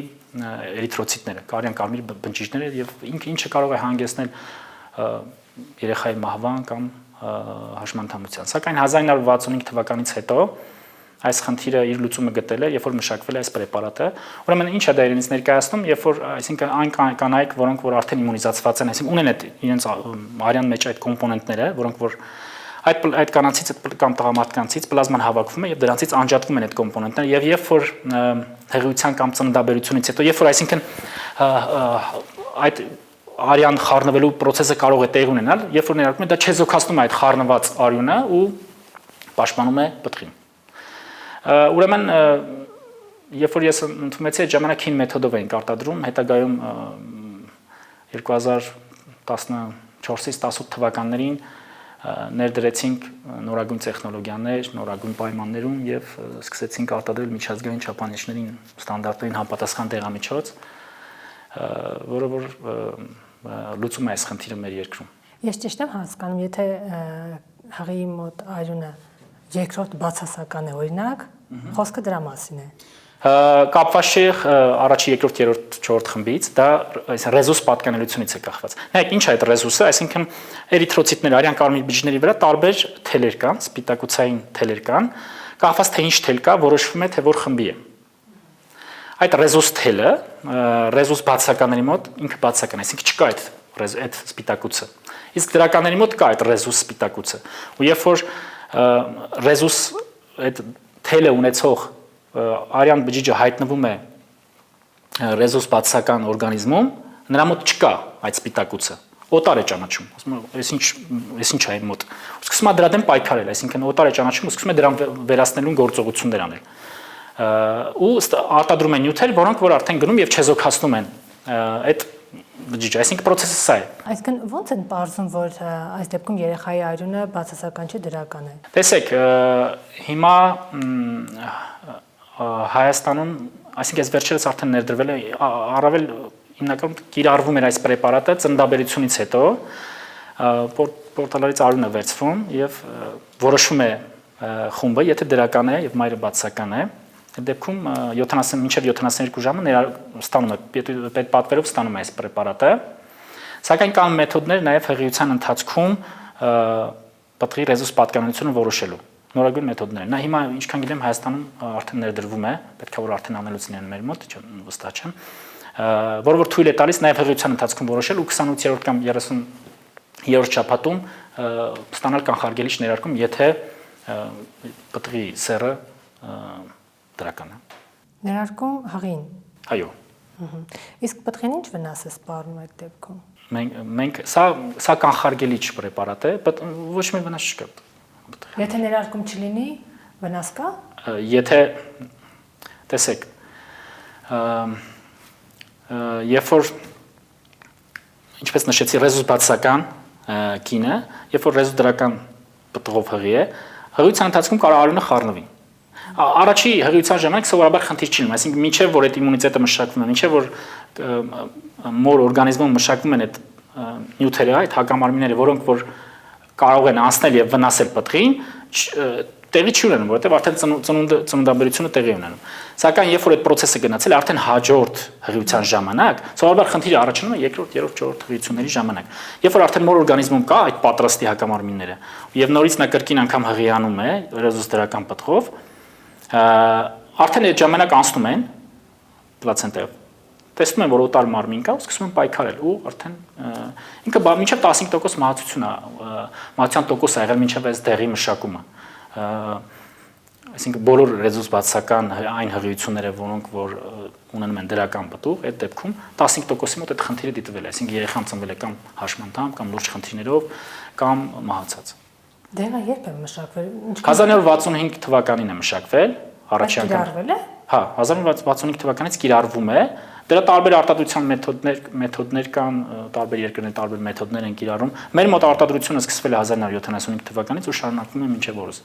էրիթրոցիտները, կարյան կարմիր բնջիջները եւ ինչը կարող է հանգեցնել երեխայի մահվան կամ հաշմանդամության։ Սակայն 1965 թվականից հետո այս խնդիրը իր լուծումը գտել է, երբ որ մշակվել է այս պրեպարատը։ Ուրեմն ինչ է դա իրենից ներկայացնում, երբ որ այսինքն այն կանայք, որոնք որ արդեն իմունիզացված են, այսինքն ունեն այդ իրենց արյան մեջ այդ կոմպոնենտները, որոնք որ այդ կանանցից կամ տղամարդկանցից պլազման հավաքվում է եւ դրանցից անջատվում են այդ կոմպոնենտները եւ երբ որ հղիության կամ ծննդաբերությունից հետո, երբ որ այսինքն այդ արյան խառնվելու process-ը կարող է տեղ ունենալ, երբ որ ներարկում է, դա չեզոքացնում է այդ խառնված արյունը ու պաշտպանում է պտղին։ Ուրեմն, երբ որ ես ընդունվեցի, այդ ժամանակ հին մեթոդով էինք արտադրում, հետագայում 2014-ից 18 թվականներին ներդրեցինք նորագույն տեխնոլոգիաներ, նորագույն պայմաններում եւ սկսեցինք արտադրել միջազգային չափանիշներին, ստանդարտներին համապատասխան դեղամիջոց, որը որ լուծում է այս խնդիրը մեր երկրում։ Ես ճիշտ եմ հասկանում, եթե հղիի մոտ արյունը երկրորդ բացասական է, օրինակ, խոսքը դրա մասին է։ Կապված չէ առաջի, երկրորդ, երրորդ, չորրորդ խմբից, դա ռեզուս պատկանելությունից է կախված։ Նայեք, ինչ է այդ ռեզուսը, այսինքն էրիթրոցիտներ, արյան կարմիր բջիջների վրա տարբեր թելեր կան, սպիտակուցային թելեր կան, կախված թե ինչ թել կա, որոշվում է թե որ խմբի է։ Այդ ռեզուս թելը, ռեզուս բացականների մոտ ինքը բացական է, այսինքն չկա այդ սպիտակուցը։ Իսկ դրականների մոտ կա այդ ռեզուս սպիտակուցը։ Ու երբ որ ռեզուս այդ թելը ունեցող արյան բջիջը հայտնվում է ռեզուս բացական օրգանիզմում, նրա մոտ չկա այդ սպիտակուցը։ Օտար է ճանաչում, ասում է, այս ինչ է այն մոտ։ Սկսում է դրա դեմ պայքարել, այսինքն օտար է ճանաչում ու սկսում է դրան վերացնելու գործողություններ անել։ Ու արտադրում են նյութեր, որոնք որ արդեն գնում եւ չեզոքացնում են այդ բջիջը, այսինքն process-ը սա է։ Այսինքն ո՞նց են պարզում, որ այս դեպքում երեխայի արյունը բացասական չէ, դրական է։ Տեսեք, հիմա Հայաստանում, այսինքն այս վերջերս արդեն ներդրվել է, առավել հիմնականում կիրառվում էր այս պրեպարատը ծննդաբերությունից հետո, պորտալարից արյուն է վերցվում եւ որոշվում է խումբը, եթե դրական է եւ մայրը բացասական է, այդ դեպքում 70 մինչև 72 ժամը ստանում է պետպատվերով ստանում է այս պրեպարատը, սակայն կան մեթոդներ նաեւ հղիության ընթացքում պտղի ռեզուս պատկանելությունը որոշելու նորագույն մեթոդներ։ Նա հիմա ինչքան գիտեմ Հայաստանում արդեն ներդրվում է, պետք է որ արդեն անելուց լինեն մեր մոտ, վստահ չեմ, որը որ թույլ է տալիս նաև հղիության ընթացքում որոշել ու 28-րդ կամ 30-րդ շաբաթում ստանալ կանխարգելիչ ներարկում, եթե պտղի սեռը դրական է։ Ներարկում հղին։ Այո։ Իսկ պտղին ինչ վնաս է սպառնում այդ դեպքում։ Մենք սա կանխարգելիչ պրեպարատ է, ոչ մի վնաս չկա։ Եթե ներարկում չլինի, վնաս կա։ Եթե տեսեք, երբ որ ինչպես նշեցի ռեզուլտատական կինը, երբ որ ռեզուլտատական պտղով հղի է, հղիության ընթացքում կարող արյունը խառնվի։ Առաջի հղիության ժամանակ սովորաբար խնդիր չի լինում, այսինքն մինչև որ այդ իմունիտետը մշակվում է, մինչև որ մոր օրգանիզմում մշակվում են այդ նյութերը, այդ հակամարմինները, որոնք որ կարող են անցնել եւ վնասել պտղին, տեղի չի ունենում, որովհետեւ արդեն ծննդաբերությունը տեղի ունենում։ Սակայն երբ որ այդ process-ը գնացել է, արդեն հաջորդ հղիության ժամանակ, սովորաբար խնդիրը առաջանում է երկրորդ, երրորդ, չորրորդ հղիությունների ժամանակ։ Երբ որ արդեն մոր օրգանիզմում կա այդ պատրաստի հակամարմինները, եւ նորից նա կրկին անգամ հղիանում է ռեզոստերական պտղով, արդեն այդ ժամանակ անցնում են պլացենտայով։ Տեսնում են, որ օտար մարմին կա, սկսում են պայքարել ու արդեն ինքը մինչև 15% մահացություն է, մահացության տոկոս է եղել մինչև այս դեղի մշակումը։ Այսինքն բոլոր ռեզոստատական այն հղիությունները, որոնք որ ունենում են դրական պտուղ, այդ դեպքում 15%-ի մոտ այդ խնդիրը դիտվել է, այսինքն երեխան ծնվել է կամ հաշմանդամ, կամ լուրջ խնդիրներով, կամ մահացած։ Դեղը երբ է մշակվել։ 1965 թվականին է մշակվել, առաջի անգամ։ Կիրառվել է։ Հա, 1965 թվականից կիրառվում է։ Դրա տարբեր արտադրության մեթոդներ կան, տարբեր երկրներ տարբեր մեթոդներ են կիրառում։ Մեր մոտ արտադրությունը սկսվել է 1975 թվականից ու շարունակվում է մինչև օրս։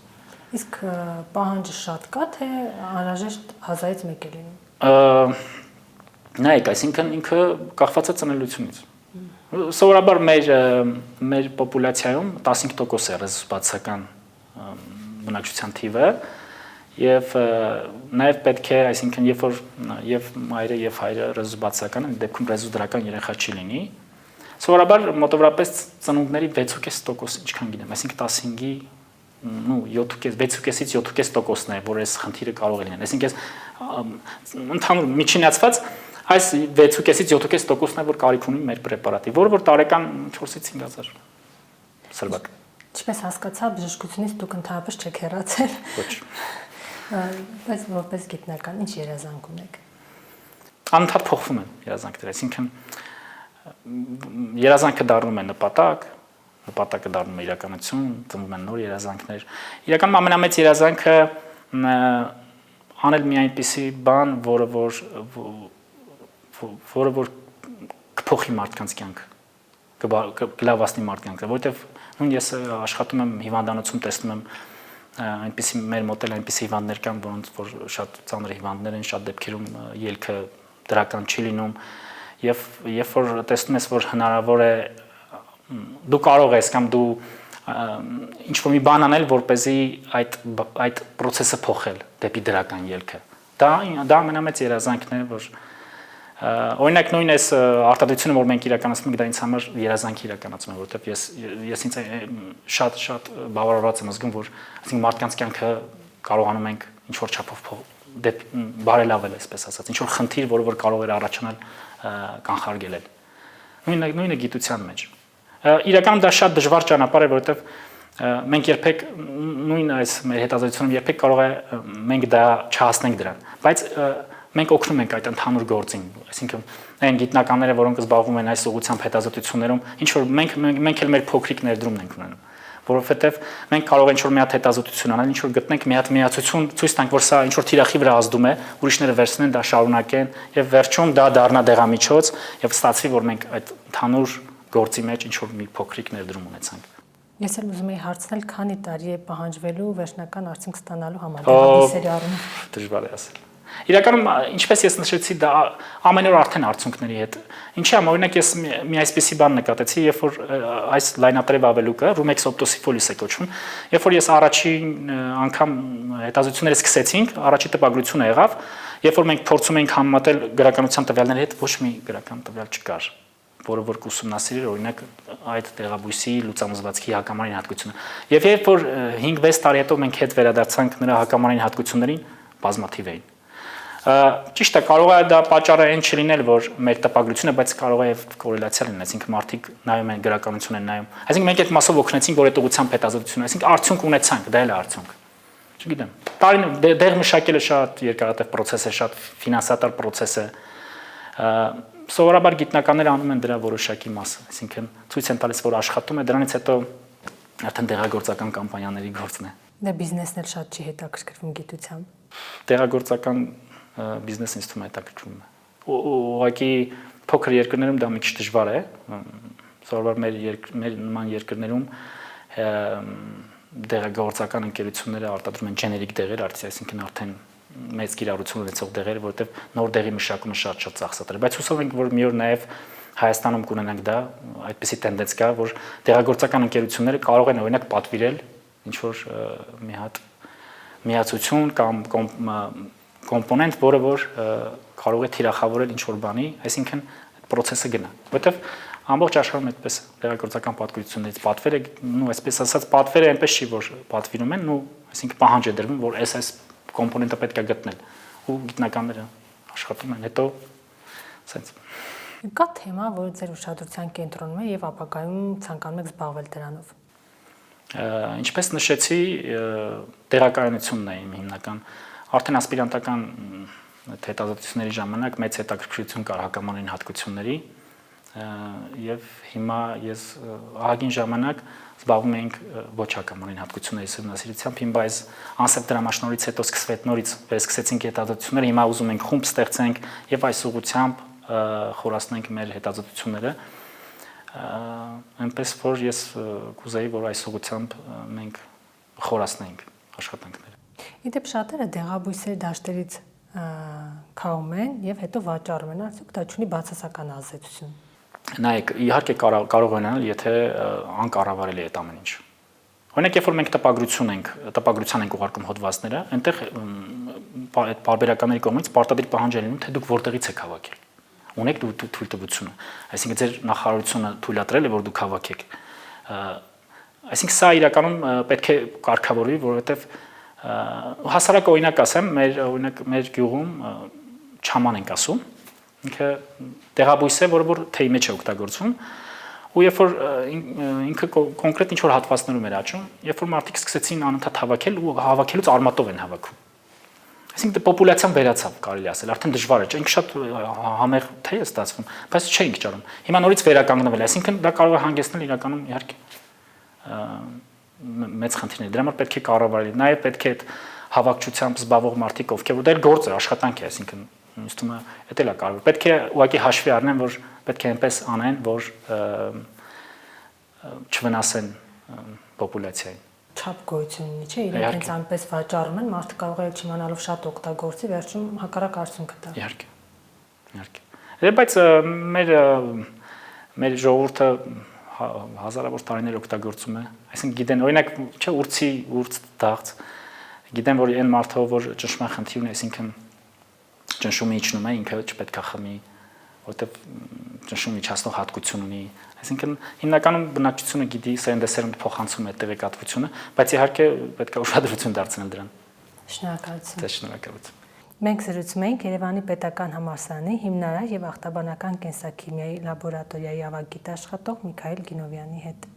Իսկ պահանջը շատ կա, թե անհրաժեշտ 1000-ից 1 է լինում։ Նայեք, այսինքն ինքը կախված է ծնելիությունից։ Սովորաբար մեր պոպուլյացիայում 15% է ռեզոստատական բնակչության թիվը եւ նաեւ պետք է, այսինքն երբ որ եւ մայրը եւ հայրը ռեզոստատական են, դեպքում ռեզոստատական երեխա չի լինի։ Սովորաբար մոտավորապես ծնունդների 6.5%, ինչքան գիտեմ, այսինքն 15-ի 6.5-ից 7.5%-ն է, որ այս խնդիրը կարող է լինել։ Այսինքն ընդհանուր միջինացված այս 6.5-ից 7.5%-ն է, որ կարիք ունի մեր պրեպարատի, որը որ տարեկան 4-ից 5000 սրբակ։ Ինչպես հասկացա, բժշկությունից դուք ընդհանրապես չեք հեռացել։ Ոչ։ Բայց որպես գիտնական ինչ երազանք ունեք։ Անընդհատ փոխվում են երազանքները, այսինքն երազանքը դառնում է նպատակ, նպատակը դառնում է իրականություն, ծնվում են նոր երազանքներ։ Իրականում ամենամեծ երազանքը անել մի այնպիսի բան, որը որ կփոխի մարդկանց կյանքը, կլավացնի մարդկանց կյանքը, որովհետև նույն ես աշխատում եմ հիվանդանոցում, տեսնում եմ այնպիսի մեր մոտ էլ այնպիսի հիվանդներ կան, որոնց որ շատ ծանր հիվանդներ են, շատ դեպքերում ելքը դրական չի լինում, եւ երբ որ տեսնում ես, որ հնարավոր է դու կարող ես կամ դու ինչ որ մի բան անել, որպեսզի այդ process-ը փոխել դեպի դրական ելքը։ Դա ամենամեծ երազանքն է, որ օրինակ նույն այս արտադրությունը, որ մենք իրականացնում ենք, դա ինձ համար երազանք իրականացում է, որովհետև ես ինձ շատ բավարարված եմ զգում, որ այսինքն մարդկանց կյանքը կարողանում ենք ինչ որ չափով բարելավել, այսպես ասած, ինչ որ խնդիր, որը որ կարող էր առաջանալ, կանխարգելել։ Նույնը գիտության մեջ։ Իրականում դա շատ դժվար ճանապարհ է, որովհետև մենք երբեք նույն այս մեր հետազոտությունում երբեք կարող է մենք դա չհասնենք դրան, բայց մենք օգնում ենք այդ ընդհանուր գործին, այսինքն այն գիտնականները, որոնք զբաղվում են այս ուղղությամբ հետազոտություններում, ինչ որ մենք էլ մեր փոքրիկ ներդրումն ենք ունենում, որովհետև մենք կարող ենք ինչ որ մի հատ հետազոտություն անել, ինչ որ գտնենք մի հատ միացություն, ցույց տանք, որ սա ինչ որ թիրախի վրա ազդում է, ուրիշները վերցնեն, դա շարունակեն եւ վերջում դա դառնա դեղամիջոց եւ ստացվի, որ մենք այդ ընդհանուր գործի մեջ ինչ որ մի փոքրիկ ներդրում ունեցանք։ Ես էլ ուզում եի հարցնել, քանի տարի է պահանջվելու վերջնական արդյունք ստանալու համար դեղամիջոցի առումով։ Դժվար է ասել։ Իրականում, ինչպես ես նշեցի, դա ամեն օր արդեն արդյունքների հետ։ Ինչի՞ համար, օրինակ ես մի այսպիսի բան նկատեցի, երբ որ այս լայնատրև ավելուկը Rumex optosifolis է կոչվում, երբ որ ես առաջին անգամ հետազոտությունները սկսեցինք, առաջի տպագրությունը եղավ, երբ որ մենք փորձում էինք համեմատել գրականության տվյալների հետ, ոչ մի գրական տվյալ չկար, որը որ կուսումնասիրեր օրինակ այդ տեղաբույսի լուծամզվածքի հակամարային հատկությունը։ Եվ երբ որ 5-6 տարի հետո մենք հետ վերադարձանք նրա հակամարային հատկություններին, բազմաթիվ էին։ Ճիշտ է, կարող է դա պատճառը այն չլինել, որ մեր տպագրությունը, բայց կարող է եւ կորելացիա լինել, այսինքն մարդիկ նայում են գրականություն են նայում։ Այսինքն մենք այդ մասով օգնեցինք, որ այդ ուղղությամբ հետազոտությունը, այսինքն արդյունք ունեցանք, դա էլ է արդյունք։ Չգիտեմ։ Տարին դեղ մշակելը շատ երկարատև process է, շատ ֆինանսատար process է։ Սովորաբար գիտնականները անում են դրա որոշակի մասը, այսինքն ցույց են տալիս, որ աշխատում է, դրանից հետո արդեն դեղագործական կամպանիաների գործն է։ Դե բիզնեսն էլ շատ չի հետաքրքրվում գիտությամբ։ Դեղագործական բիզնեսը ինձ թվում է հետաքրքրում է։ Ուղղակի փոքր երկրներում դա մի քիչ դժվար է, սովորաբար մեր նման երկրներում դեղագործական ընկերությունները արտադրում են ջեներիկ դեղեր, այսինքն արդեն մեծ կիրառություն ունեցող դեղեր, որովհետև նոր դեղի մշակումը շատ ծախսատար է, բայց հուսով ենք, որ մի օր նաև Հայաստանում կունենանք դա, այդպիսի տենդենց կա, որ դեղագործական ընկերությունները կարող են օրինակ պատվիրել ինչ որ մի հատ միացություն կամ կոմպոնենտ, որը որ կարող է թիրախավորել ինչ որ բանի, այսինքն process-ը գնա, որովհետև ամբողջ աշխարհում այդպես դեղագործական պատկերություններից պատվերը, նո այսպես ասած պատվերը այնպես չի, որ պատվիրում են, նո այսինքն պահանջ է դրվում, որ այս կոմպոնենտը պետք է գտնել ու գիտնականները աշխատում են, հետո սենց Կա թեմա, որը ձեր ուշադրության կենտրոնում է եւ ապագայում ցանկանում եք զբաղվել դրանով։ Ինչպես նշեցի, տեղակայունությունն է իմ հիմնական, արդեն ասպիրանտական հետազոտությունների ժամանակ մեծ հետաքրքրություն կար հակամանրային հատկությունների եւ հիմա ես ահագին ժամանակ զբաղվում ենք ոչ հակամանրային հատկությունների ուսումնասիրությամբ, հիմա այս անսեպ դրամաշնորհից հետո սկսվեց նորից վերսկսեցինք հետազոտությունները, հիմա ուզում ենք խումբ ստեղծենք եւ այս ուղղությամբ խորացնենք մեր հետազոտությունները, այնպես որ ես կուզեի, որ այս ուղղությամբ մենք խորացնենք աշխատանքները։ Իդեպ շատերը դեղաբույսերի դաշտերից քայլում են եւ հետո վաճառում են, արդյոք դա ունի բացասական ազդեցություն։ Նայեք, իհարկե կարող է ունենալ, եթե անկառավարելի է այդ ամեն ինչ։ Օրինակ, երբ որ մենք տպագրության ենք ուղարկում հոդվածները, այնտեղ այդ բարբերականների կողմից պարտադիր պահանջ է լինում, թե դուք որտեղից եք հավաքել։ Ունեք թույլտվությունը, այսինքն ձեր նախարարությունը թույլատրել է, որ դուք հավաքեք։ Այսինքն սա իրականում պետք է կարգավորվի, որովհետև հասարակ օրինակ ասեմ, մեր գյուղում չաման ենք ասում, ինքը դեղաբույս է, որը որ թեյի մեջ է օգտագործվում, ու երբ որ ինքը կոնկրետ ինչ որ հատվածներում էր աճում, երբ որ մարդիկ սկսեցին անընդհատ հավաքել ու հավաքելուց արմատով են հավաքում։ Այսինքն պոպուլյացիան վերացավ, կարելի ասել, արդեն դժվար է, ինքը շատ համեղ թեյ է ստացվում, բայց չէինք ճարում։ Հիմա նորից վերականգնվել է, այսինքն դա կարող է հանգեցնել իրականում իհարկե մեծ խնդիրներ։ Դրա համար պետք է կառավարել, նաև պետք է այդ հավաքչությամբ զբաղվող մարդիկ, ովքեր որ դա գործ է, աշխատանք է, այսինքն ինձ թվում է դա էլ է կարևոր։ Պետք է ուղղակի հաշվի առնեն, որ պետք է այնպես անեն, որ չվնասեն պոպուլյացիային։ Չափ գոյություն ունի, չէ՞, իրենք հենց այնպես վաճառում են, մարդը կարող է չիմանալով շատ օգտագործի, վերջում հակառակ արդյունքը տա։ Իհարկե։ Բայց մեր ժողովուրդը հազարավոր տարիներ օգտագործում է, այսինքն գիտեն, օրինակ, չէ, ուրց դաղց, գիտեն, որ այն մարդը, որ ճնշման խնդիր ունի, այսինքն ճնշումը իջնում է, ինքը չպետք է խմի, որտեղ ճնշումը իջացնող հատկություն ունի, այսինքն հիմնականում բնակչությունը գիտի սերնդեսերունդ փոխանցում է տեղեկատվությունը, բայց իհարկե պետք է ուշադրություն դարձնել դրան։ Շնորհակալություն։ Շնորհակալություն։ Մենք զրուցում ենք Երևանի պետական համալսարանի հիմնարար եւ ախտաբանական կենսաքիմիայի լաբորատորիայի ավագ գիտաշխատող Միքայել Գինովյանի հետ։